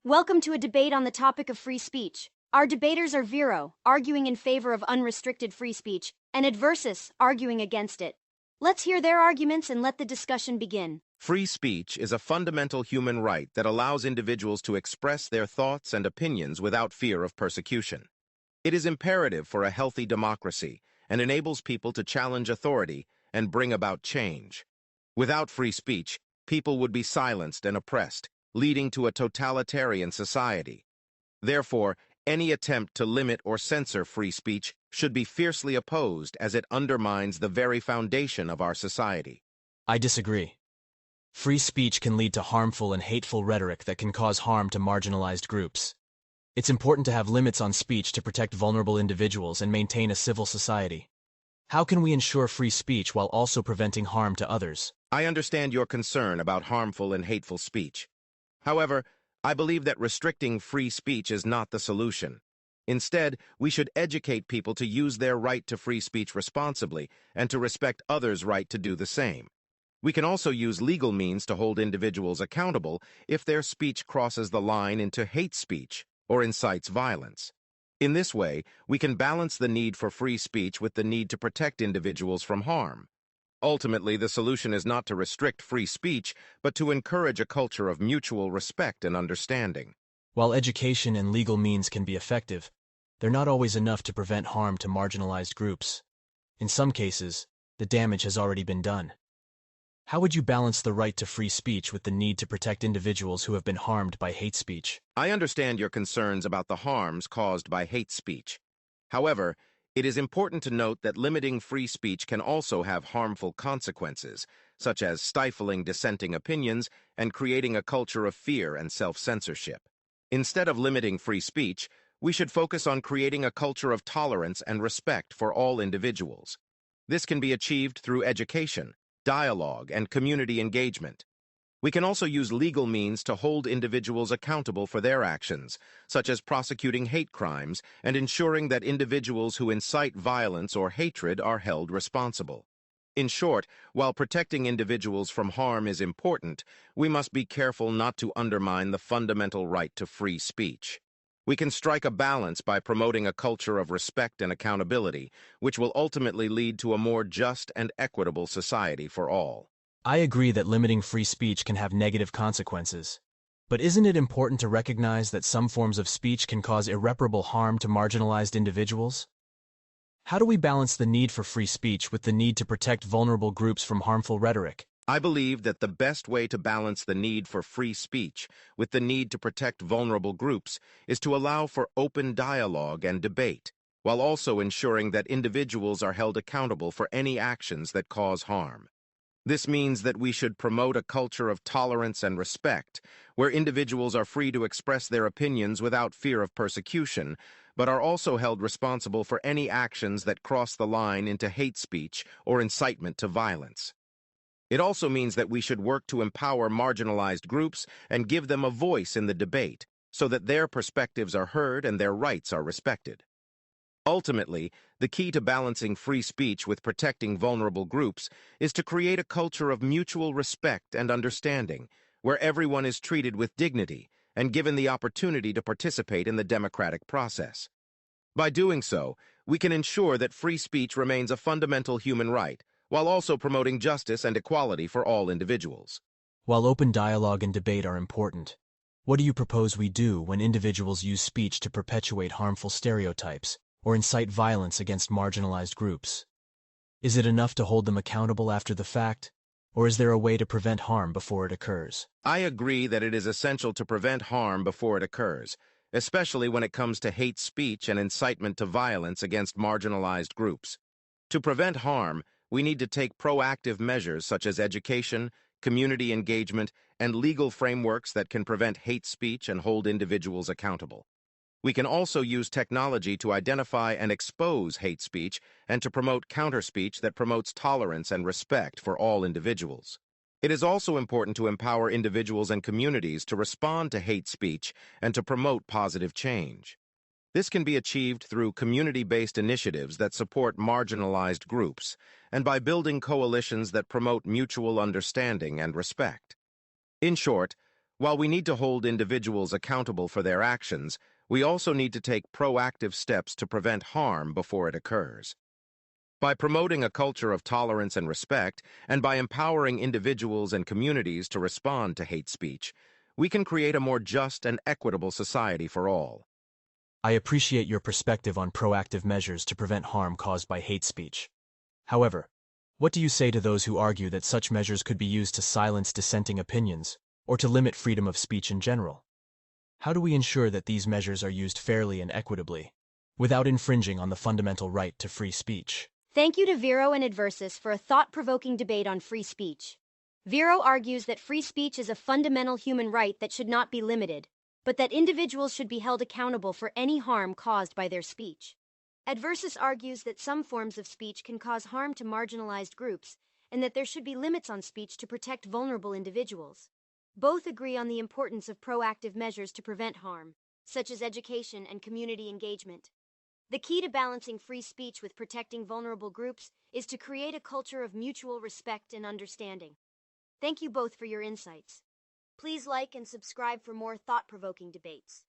Welcome to a debate on the topic of free speech. Our debaters are Vero, arguing in favor of unrestricted free speech, and Adversus, arguing against it. Let's hear their arguments and let the discussion begin. Free speech is a fundamental human right that allows individuals to express their thoughts and opinions without fear of persecution. It is imperative for a healthy democracy and enables people to challenge authority and bring about change. Without free speech, people would be silenced and oppressed, leading to a totalitarian society. Therefore, any attempt to limit or censor free speech should be fiercely opposed as it undermines the very foundation of our society. I disagree. Free speech can lead to harmful and hateful rhetoric that can cause harm to marginalized groups. It's important to have limits on speech to protect vulnerable individuals and maintain a civil society. How can we ensure free speech while also preventing harm to others? I understand your concern about harmful and hateful speech. However, I believe that restricting free speech is not the solution. Instead, we should educate people to use their right to free speech responsibly and to respect others' right to do the same. We can also use legal means to hold individuals accountable if their speech crosses the line into hate speech or incites violence. In this way, we can balance the need for free speech with the need to protect individuals from harm. Ultimately, the solution is not to restrict free speech, but to encourage a culture of mutual respect and understanding. While education and legal means can be effective, they're not always enough to prevent harm to marginalized groups. In some cases, the damage has already been done. How would you balance the right to free speech with the need to protect individuals who have been harmed by hate speech? I understand your concerns about the harms caused by hate speech. However, it is important to note that limiting free speech can also have harmful consequences, such as stifling dissenting opinions and creating a culture of fear and self-censorship. Instead of limiting free speech, we should focus on creating a culture of tolerance and respect for all individuals. This can be achieved through education, dialogue, and community engagement. We can also use legal means to hold individuals accountable for their actions, such as prosecuting hate crimes and ensuring that individuals who incite violence or hatred are held responsible. In short, while protecting individuals from harm is important, we must be careful not to undermine the fundamental right to free speech. We can strike a balance by promoting a culture of respect and accountability, which will ultimately lead to a more just and equitable society for all. I agree that limiting free speech can have negative consequences. But isn't it important to recognize that some forms of speech can cause irreparable harm to marginalized individuals? How do we balance the need for free speech with the need to protect vulnerable groups from harmful rhetoric? I believe that the best way to balance the need for free speech with the need to protect vulnerable groups is to allow for open dialogue and debate, while also ensuring that individuals are held accountable for any actions that cause harm. This means that we should promote a culture of tolerance and respect, where individuals are free to express their opinions without fear of persecution, but are also held responsible for any actions that cross the line into hate speech or incitement to violence. It also means that we should work to empower marginalized groups and give them a voice in the debate, so that their perspectives are heard and their rights are respected. Ultimately, the key to balancing free speech with protecting vulnerable groups is to create a culture of mutual respect and understanding, where everyone is treated with dignity and given the opportunity to participate in the democratic process. By doing so, we can ensure that free speech remains a fundamental human right, while also promoting justice and equality for all individuals. While open dialogue and debate are important, what do you propose we do when individuals use speech to perpetuate harmful stereotypes or incite violence against marginalized groups? Is it enough to hold them accountable after the fact, or is there a way to prevent harm before it occurs? I agree that it is essential to prevent harm before it occurs, especially when it comes to hate speech and incitement to violence against marginalized groups. To prevent harm, we need to take proactive measures such as education, community engagement, and legal frameworks that can prevent hate speech and hold individuals accountable. We can also use technology to identify and expose hate speech and to promote counter-speech that promotes tolerance and respect for all individuals. It is also important to empower individuals and communities to respond to hate speech and to promote positive change. This can be achieved through community-based initiatives that support marginalized groups and by building coalitions that promote mutual understanding and respect. In short, While we need to hold individuals accountable for their actions, we also need to take proactive steps to prevent harm before it occurs. By promoting a culture of tolerance and respect, and by empowering individuals and communities to respond to hate speech, we can create a more just and equitable society for all. I appreciate your perspective on proactive measures to prevent harm caused by hate speech. However, what do you say to those who argue that such measures could be used to silence dissenting opinions, or to limit freedom of speech in general? How do we ensure that these measures are used fairly and equitably, without infringing on the fundamental right to free speech? Thank you to Vero and Adversus for a thought-provoking debate on free speech. Vero argues that free speech is a fundamental human right that should not be limited, but that individuals should be held accountable for any harm caused by their speech. Adversus argues that some forms of speech can cause harm to marginalized groups, and that there should be limits on speech to protect vulnerable individuals. Both agree on the importance of proactive measures to prevent harm, such as education and community engagement. The key to balancing free speech with protecting vulnerable groups is to create a culture of mutual respect and understanding. Thank you both for your insights. Please like and subscribe for more thought-provoking debates.